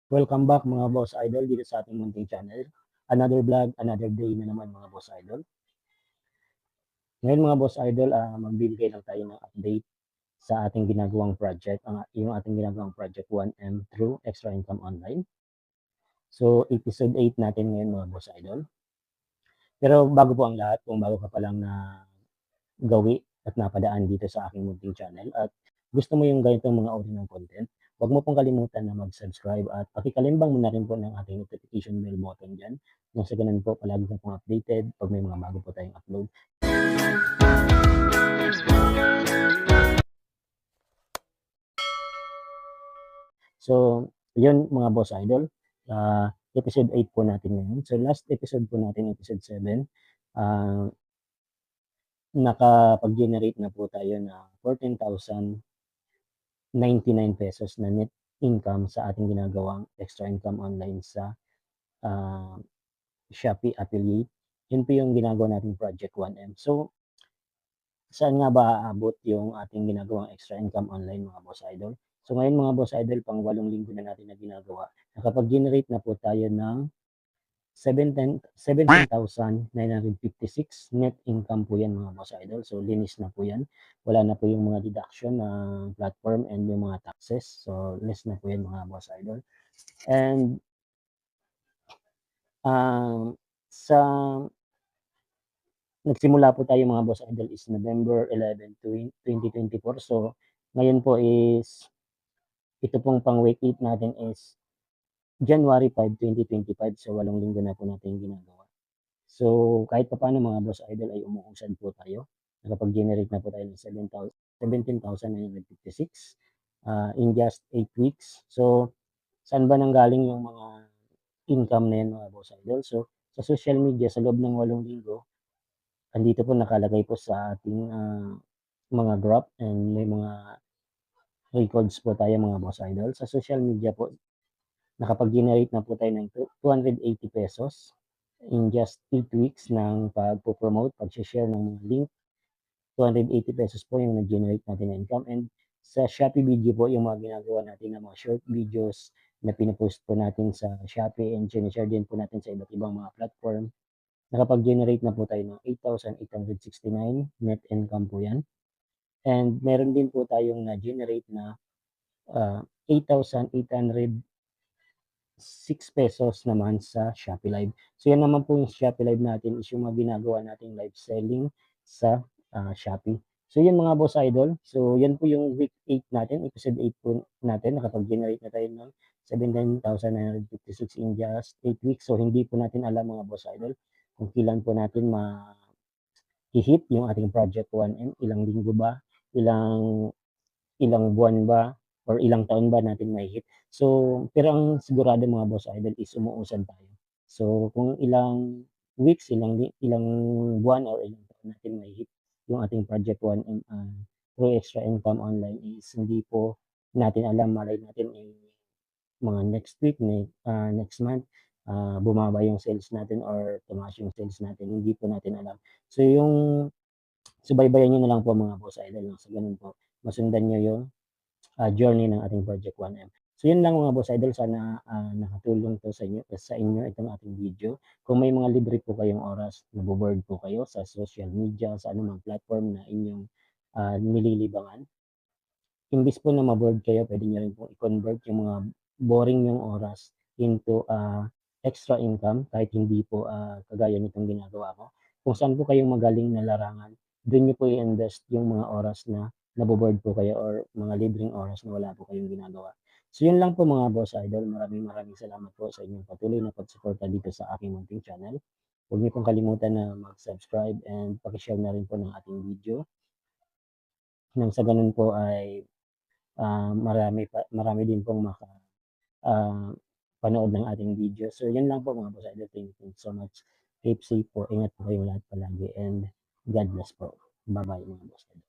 Welcome back mga boss idol dito sa ating munting channel. Another vlog, another day na naman mga boss idol. Ngayon mga boss idol, magbibigay lang tayo ng update sa ating ginagawang project, yung ating ginagawang project 1M through Extra Income Online. So episode 8 natin ngayon mga boss idol. Pero bago po ang lahat, kung bago ka pa lang na gawi at napadaan dito sa aking munting channel at gusto mo yung ganitong mga uri ng content, huwag mo pong kalimutan na mag-subscribe at pakikalimbang mo na rin po ng ating notification bell button dyan. Nang sa ganun po, palagi ka pong updated pag may mga bago po tayong upload. So, yun mga boss idol. Episode 8 po natin ngayon. So, last episode po natin, episode 7, nakapag-generate na po tayo na 14,099 pesos na net income sa ating ginagawang extra income online sa Shopee affiliate. Yun po yung ginagawa nating project 1M. So, saan nga ba aabot yung ating ginagawang extra income online mga boss idol? So ngayon mga boss idol, pang 8 linggo na natin na ginagawa. Nakapag-generate na po tayo ng 17,956 net income po yan mga boss idol. So linis na po yan. Wala na po yung mga deduction ng platform and yung mga taxes. So less na po yan mga boss idol. And sa nagsimula po tayo mga boss idol is November 11, 2024. So ngayon po is ito pong pang week 8 natin is January 5, 2025. So 8 linggo na po natin ginagawa. So kahit papaano mga boss idol ay umuusad po tayo. Nakapag-generate na po tayo ng 17,956 in just 8 weeks. So saan ba nanggaling yung mga income na yan mga boss idol? So sa social media sa loob ng 8 linggo, andito po nakalagay po sa ating mga graph and may mga records po tayo mga boss idol. Sa social media po, nakapag-generate na po tayo ng 280 pesos in just 8 weeks ng pag-promote, pag-share ng mga link. 280 pesos po yung nag-generate natin na income. And sa Shopee video po, yung mga ginagawa natin na mga short videos na pinapost po natin sa Shopee and share din po natin sa iba't ibang mga platform. Nakapag-generate na po tayo ng 8,869 net income po yan. And meron din po tayong na-generate na 8,806 pesos naman sa Shopee Live. So yan naman po yung Shopee Live natin is yung mga ginagawa nating live selling sa Shopee. So yan mga boss idol. So yan po yung week 8 natin, episode 8 po natin. Nakapag-generate na tayo ng 17,956 in just 8 weeks. So hindi po natin alam mga boss idol kung kailan po natin ma-hit yung ating project 1M, ilang linggo ba, ilang buwan ba, or ilang taon ba natin mai-hit. So, pero ang sigurado mga boss idol is umuusad tayo. So, kung ilang weeks, ilang buwan or ilang taon natin mai-hit yung ating project 1M through extra income online is hindi po natin alam. Malay natin mga next week, next month, bumaba yung sales natin or tumaas yung sales natin, hindi po natin alam. So yung subaybayan niyo na lang po mga boss idol, sa ganun po masundan niyo yung journey ng ating project 1M. So yun lang mga boss idol, sana nakatulong to sa inyo itong ating video. Kung may mga libre po kayong oras, naboboard po kayo sa social media, sa anumang platform na inyong nililibangan, imbis po na ma-bored kayo, pwede niyo rin pong i-convert yung mga boring yung oras into extra income kahit hindi po kagaya nitong ginagawa ko. Kung saan po kayong magaling na larangan, doon niyo po i-invest yung mga oras na naboboard po kayo or mga libreng oras na wala po kayong ginagawa. So yun lang po mga boss idol. Maraming salamat po sa inyong patuloy na pagsuporta dito sa aking munting channel. Huwag niyo pong kalimutan na mag-subscribe and paki-share na rin po ng ating video. Nang sa ganun po ay marami din pong panood ng ating video. So yun lang po mga boss idol. Thank you so much. Keep safe po. Ingat po kayong lahat palagi and God bless po. Bye-bye mga boss idol.